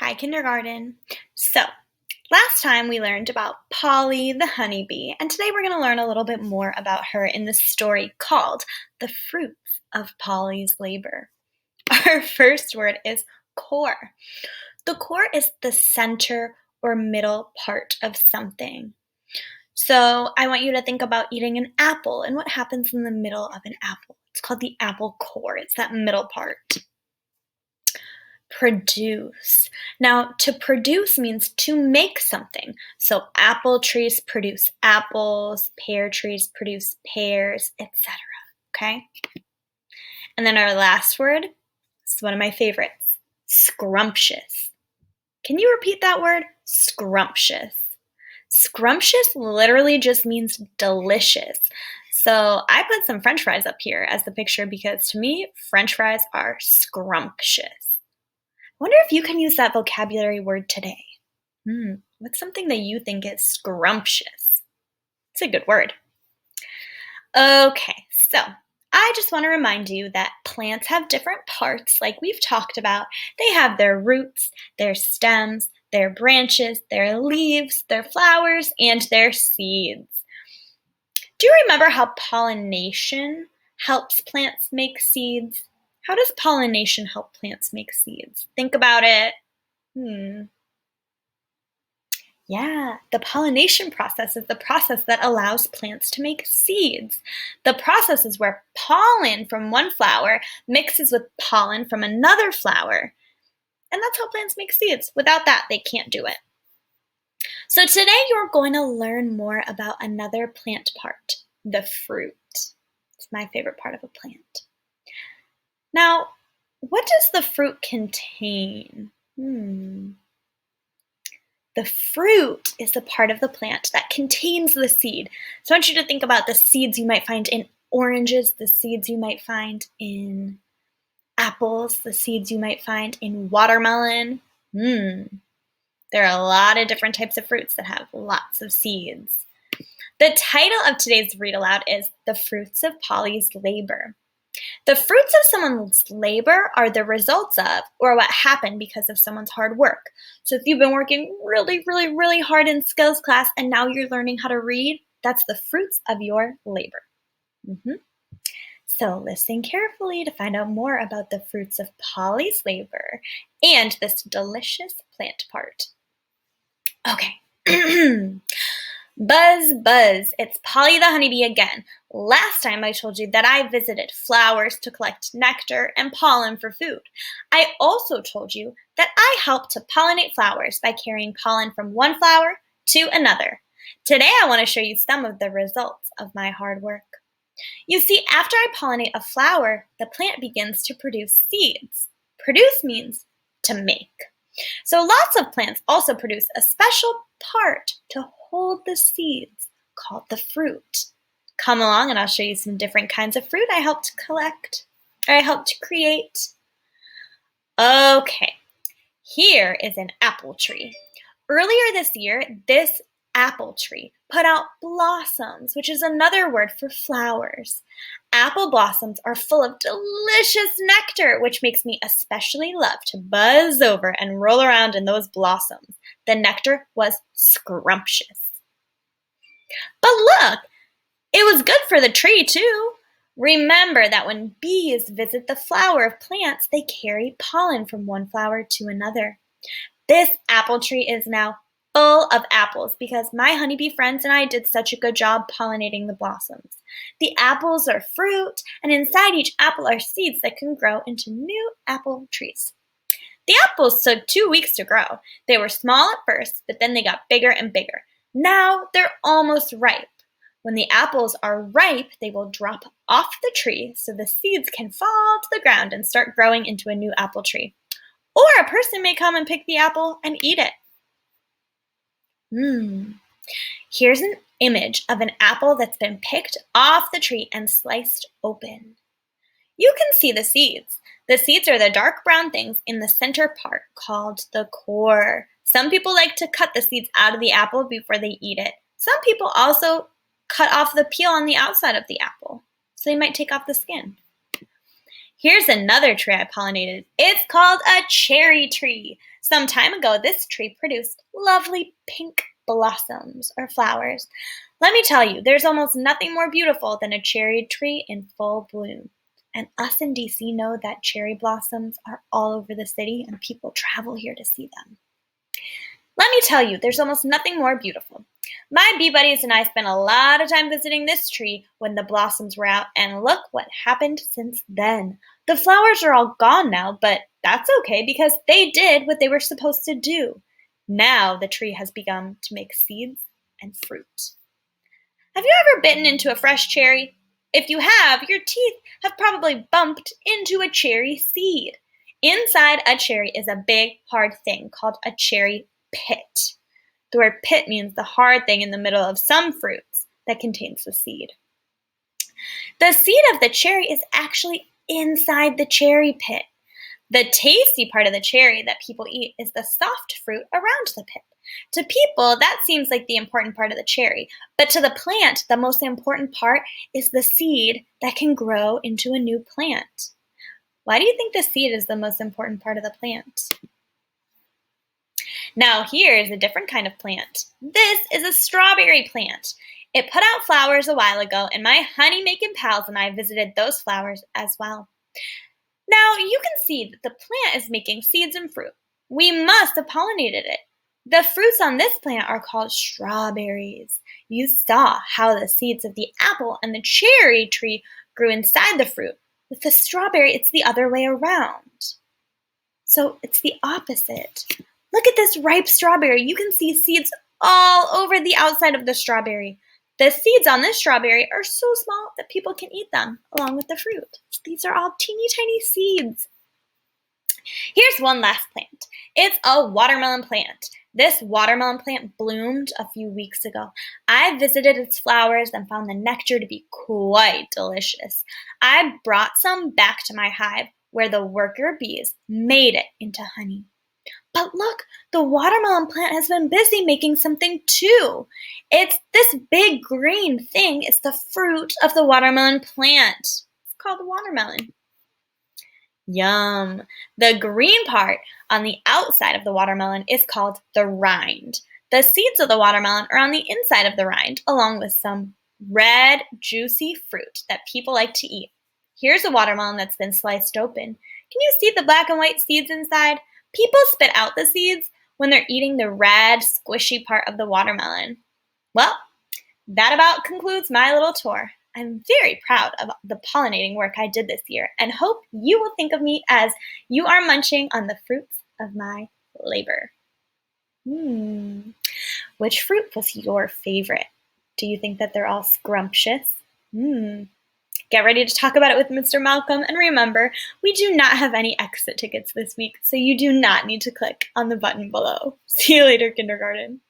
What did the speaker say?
Hi, kindergarten. So, last time we learned about Polly the honeybee, and today we're going to learn a little bit more about her in the story called The Fruits of Polly's Labor. Our first word is core. The core is the center or middle part of something. So, I want you to think about eating an apple and what happens in the middle of an apple. It's called the apple core. It's that middle part. Produce. Now, to produce means to make something. So apple trees produce apples, pear trees produce pears, etc. Okay? And then our last word is one of my favorites, scrumptious. Can you repeat that word? Scrumptious. Scrumptious literally just means delicious. So I put some French fries up here as the picture because to me, French fries are scrumptious. Wonder if you can use that vocabulary word today. What's something that you think is scrumptious? It's a good word. Okay, so I just want to remind you that plants have different parts like we've talked about. They have their roots, their stems, their branches, their leaves, their flowers, and their seeds. Do you remember how pollination helps plants make seeds? How does pollination help plants make seeds? Think about it. Yeah, the pollination process is the process that allows plants to make seeds. The process is where pollen from one flower mixes with pollen from another flower. And that's how plants make seeds. Without that, they can't do it. So today you're going to learn more about another plant part, the fruit. It's my favorite part of a plant. Now, what does the fruit contain? The fruit is the part of the plant that contains the seed. So I want you to think about the seeds you might find in oranges, the seeds you might find in apples, the seeds you might find in watermelon. There are a lot of different types of fruits that have lots of seeds. The title of today's read aloud is The Fruits of Polly's Labor. The fruits of someone's labor are the results of, or what happened because of someone's hard work. So if you've been working really hard in skills class and now you're learning how to read, that's the fruits of your labor. So listen carefully to find out more about the fruits of Polly's labor and this delicious plant part. Okay. Buzz, buzz, it's Polly the honeybee again. Last time I told you that I visited flowers to collect nectar and pollen for food. I also told you that I help to pollinate flowers by carrying pollen from one flower to another. Today I want to show you some of the results of my hard work. You see, after I pollinate a flower, the plant begins to produce seeds. Produce means to make. So lots of plants also produce a special part to hold the seeds called the fruit. Come along and I'll show you some different kinds of fruit I helped create. Okay, here is an apple tree. Earlier this year, this apple tree put out blossoms, which is another word for flowers. Apple blossoms are full of delicious nectar, which makes me especially love to buzz over and roll around in those blossoms. The nectar was scrumptious. But look, it was good for the tree too. Remember that when bees visit the flower of plants, they carry pollen from one flower to another. This apple tree is now full of apples because my honeybee friends and I did such a good job pollinating the blossoms. The apples are fruit, and inside each apple are seeds that can grow into new apple trees. The apples took 2 weeks to grow. They were small at first, but then they got bigger and bigger. Now they're almost ripe. When the apples are ripe, they will drop off the tree so the seeds can fall to the ground and start growing into a new apple tree. Or a person may come and pick the apple and eat it. Here's an image of an apple that's been picked off the tree and sliced open. You can see the seeds. The seeds are the dark brown things in the center part called the core. Some people like to cut the seeds out of the apple before they eat it. Some people also cut off the peel on the outside of the apple, so they might take off the skin. Here's another tree I pollinated. It's called a cherry tree. Some time ago, this tree produced lovely pink blossoms or flowers. Let me tell you, there's almost nothing more beautiful than a cherry tree in full bloom. And us in DC know that cherry blossoms are all over the city and people travel here to see them. Let me tell you, there's almost nothing more beautiful. My bee buddies and I spent a lot of time visiting this tree when the blossoms were out, and look what happened since then. The flowers are all gone now, but that's okay because they did what they were supposed to do. Now the tree has begun to make seeds and fruit. Have you ever bitten into a fresh cherry? If you have, your teeth have probably bumped into a cherry seed. Inside a cherry is a big, hard thing called a cherry pit. The word pit means the hard thing in the middle of some fruits that contains the seed. The seed of the cherry is actually inside the cherry pit. The tasty part of the cherry that people eat is the soft fruit around the pit. To people, that seems like the important part of the cherry, but to the plant, the most important part is the seed that can grow into a new plant. Why do you think the seed is the most important part of the plant? Now here is a different kind of plant. This is a strawberry plant. It put out flowers a while ago, and my honey-making pals and I visited those flowers as well. Now you can see that the plant is making seeds and fruit. We must have pollinated it. The fruits on this plant are called strawberries. You saw how the seeds of the apple and the cherry tree grew inside the fruit. With the strawberry, it's the other way around. So it's the opposite. Look at this ripe strawberry. You can see seeds all over the outside of the strawberry. The seeds on this strawberry are so small that people can eat them along with the fruit. These are all teeny tiny seeds. Here's one last plant. It's a watermelon plant. This watermelon plant bloomed a few weeks ago. I visited its flowers and found the nectar to be quite delicious. I brought some back to my hive where the worker bees made it into honey. But look, the watermelon plant has been busy making something too. It's this big green thing. It's the fruit of the watermelon plant. It's called watermelon. Yum. The green part on the outside of the watermelon is called the rind. The seeds of the watermelon are on the inside of the rind, along with some red, juicy fruit that people like to eat. Here's a watermelon that's been sliced open. Can you see the black and white seeds inside? People spit out the seeds when they're eating the red, squishy part of the watermelon. Well, that about concludes my little tour. I'm very proud of the pollinating work I did this year and hope you will think of me as you are munching on the fruits of my labor. Which fruit was your favorite? Do you think that they're all scrumptious? Get ready to talk about it with Mr. Malcolm, and remember, we do not have any exit tickets this week, so you do not need to click on the button below. See you later, kindergarten.